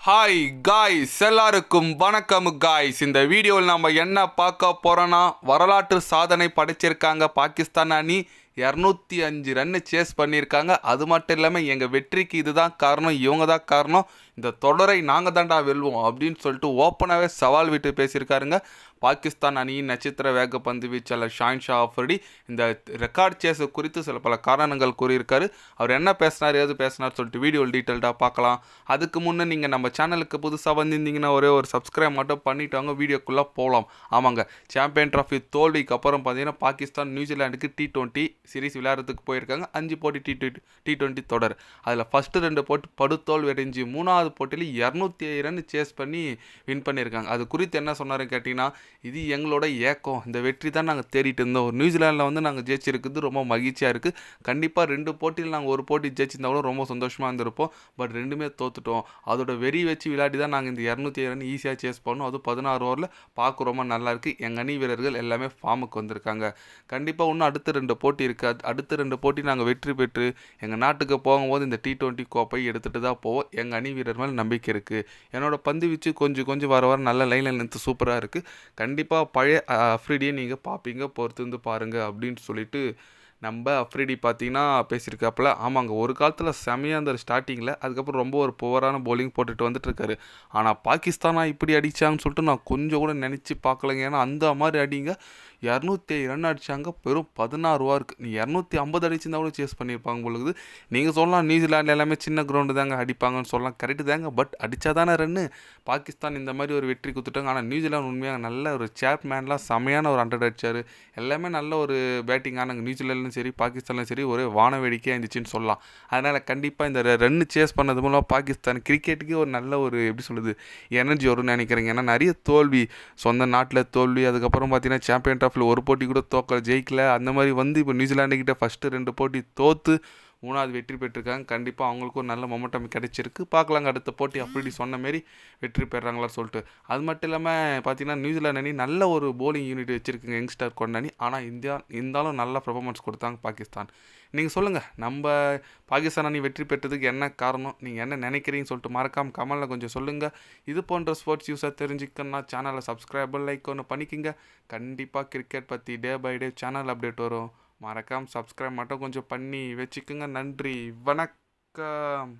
Hi guys, எல்லாருக்கும் வணக்கம் guys. இந்த வீடியோவில் நம்ம என்ன பார்க்க போகிறோன்னா, வரலாற்று சாதனை படைச்சிருக்காங்க பாகிஸ்தான் அணி. 205 ரன்னு சேஸ் பண்ணியிருக்காங்க. அது மட்டும் இல்லாமல் எங்கள் வெற்றிக்கு இதுதான் காரணம், இவங்க தான் காரணம், இந்த தொடரை நாங்கள் தாண்டா வெல்வோம் அப்படின்னு சொல்லிட்டு ஓப்பனாகவே சவால் விட்டு பேசியிருக்காருங்க பாகிஸ்தான் அணியின் நட்சத்திர வேகப்பந்து வீச்சாளர் ஷாஹின் அஃப்ரிடி. இந்த ரெக்கார்ட் சேஸ் குறித்து சில பல காரணங்கள் கூறியிருக்காரு. அவர் என்ன பேசினார், ஏது பேசினார் சொல்லிட்டு வீடியோவில் டீட்டெயில்டாக பார்க்கலாம். அதுக்கு முன்னே நீங்கள் நம்ம சேனலுக்கு புதுசாக வந்திருந்தீங்கன்னா ஒரே ஒரு சப்ஸ்கிரைப் மட்டும் பண்ணிவிட்டாங்க, வீடியோக்குள்ளே போகலாம். ஆமாங்க, சாம்பியன் ட்ராஃபி தோல்விக்கு அப்புறம் பார்த்தீங்கன்னா பாகிஸ்தான் நியூசிலாண்டுக்கு T20 சீரீஸ் விளையாடுறதுக்கு போயிருக்காங்க. 5 போட்டி T20 தொடர். அதில் ஃபஸ்ட்டு 2 போட்டி படுத்தோல்வி அடைஞ்சு 3வது போட்டியில் 207 ரன் சேஸ் பண்ணி வின் பண்ணியிருக்காங்க. அது குறித்து என்ன சொன்னார் கேட்டிங்கன்னா, இது எங்களோட ஏக்கம், இந்த வெற்றி தான் நாங்கள் தேடிட்டு இருந்தோம். நியூசிலாண்டில் நாங்கள் ஜெயிச்சிருக்குது ரொம்ப மகிழ்ச்சியாக இருக்குது. கண்டிப்பாக 2 போட்டியில் நாங்கள் ஒரு போட்டி ஜெயிச்சிருந்தா கூட ரொம்ப சந்தோஷமாக இருந்திருப்போம். பட் 2மே தோத்துட்டோம். அதோட வெறி வச்சு விளையாடி தான் நாங்கள் இந்த 207 ரன் ஈஸியாக சேஸ் பண்ணோம். அதுவும் 16 ஓவரில் பார்க்க ரொம்ப நல்லாயிருக்கு. எங்கள் அணி வீரர்கள் எல்லாமே ஃபார்முக்கு வந்திருக்காங்க. கண்டிப்பாக இன்னும் அடுத்த 2 போட்டி இருக்குது. அடுத்த 2 போட்டி நாங்கள் வெற்றி பெற்று எங்கள் நாட்டுக்கு போகும்போது இந்த T20 கோப்பை எடுத்துகிட்டு தான் போவோம். எங்கள் அணி வீரர் மேலே நம்பிக்கை இருக்குது. என்னோட பந்து வீச்சு கொஞ்சம் வர நல்ல லைனில் நிறுத்து சூப்பராக இருக்குது. கண்டிப்பாக பழைய அஃப்ரிடியை நீங்கள் பார்ப்பீங்க, பொறுத்து வந்து பாருங்கள் அப்படின்னு சொல்லிட்டு நம்ம அஃப்ரிடி பார்த்தீங்கன்னா பேசியிருக்காப்புல. ஆமாங்க, ஒரு காலத்தில் செமையாக அந்த ஸ்டார்டிங்கில், அதுக்கப்புறம் ரொம்ப ஒரு புவரான பவுலிங் போட்டுட்டு வந்துட்டுருக்காரு. ஆனால் பாகிஸ்தானா இப்படி அடித்தாங்கன்னு சொல்லிட்டு நான் கொஞ்சம் கூட நினச்சி பார்க்கலைங்க. ஏன்னா அந்த மாதிரி அடிங்க 207 ரன் அடித்தாங்க, வெறும் 16 ஓவருக்கு. நீ 250 அடிச்சிருந்தா கூட சேஸ் பண்ணியிருப்பாங்க பொழுது. நீங்கள் சொல்லலாம் நியூசிலாண்டில் எல்லாமே சின்ன கிரவுண்டு தாங்க அடிப்பாங்கன்னு சொல்லலாம், கரெக்டு தாங்க. பட் அடித்தா தானே ரன்னு. பாகிஸ்தான் இந்த மாதிரி ஒரு வெற்றி கொடுத்துட்டாங்க. ஆனால் நியூசிலாந்து உண்மையாக நல்ல ஒரு சேப்மேன்லாம் செமையான ஒரு 100 அடித்தார். எல்லாமே நல்ல ஒரு பேட்டிங் ஆனாங்க. நியூசிலாண்ட்லையும் சரி பாகிஸ்தான்லையும் சரி ஒரே வான வேடிக்கையாக இருந்துச்சுன்னு சொல்லலாம். அதனால் கண்டிப்பாக இந்த ரன்னு சேஸ் பண்ணது மூலம் பாகிஸ்தான் கிரிக்கெட்டுக்கே ஒரு நல்ல ஒரு எப்படி சொல்லுது எனர்ஜி வரும்னு நினைக்கிறேங்க. ஏன்னா நிறைய தோல்வி, சொந்த நாட்டில் தோல்வி, அதுக்கப்புறம் பார்த்தீங்கன்னா சாம்பியன் ட்ராஃபியில் ஒரு போட்டி கூட ஜெயிக்கல. அந்த மாதிரி வந்து இப்போ நியூசிலாண்டுக்கிட்ட ஃபஸ்ட்டு 2 போட்டி தோற்று 3வது வெற்றி பெற்றிருக்காங்க. கண்டிப்பாக அவங்களுக்கும் ஒரு நல்ல மொமெண்டம் கிடைச்சிருக்கு. பார்க்கலாங்க அடுத்த போட்டி அப்படி சொன்ன மாரி வெற்றி பெறாங்களான்னு சொல்லிட்டு. அது மட்டும் இல்லாமல் பார்த்தீங்கன்னா நியூசிலாந்து அணி நல்ல ஒரு போலிங் யூனிட் வச்சுருக்குங்க, யங்ஸ்டர் கொண்ட அணி. ஆனால் இந்தியா இருந்தாலும் நல்ல பர்ஃபார்மன்ஸ் கொடுத்தாங்க பாகிஸ்தான். நீங்கள் சொல்லுங்கள், நம்ம பாகிஸ்தான் அணி வெற்றி பெற்றதுக்கு என்ன காரணம், நீங்கள் என்ன நினைக்கிறீங்கன்னு சொல்லிட்டு மறக்காமல் கமெண்டில் கொஞ்சம் சொல்லுங்கள். இது போன்ற ஸ்போர்ட்ஸ் நியூஸை தெரிஞ்சுக்கணுன்னா சேனலை சப்ஸ்கிரைப் லைக் ஒன்று பண்ணிக்கோங்க. கண்டிப்பாக கிரிக்கெட் பற்றி day by day channel update வரும். மறக்காமல் சப்ஸ்கிரைப் மட்டும் கொஞ்சம் பண்ணி வச்சுக்கோங்க. நன்றி, வணக்கம்.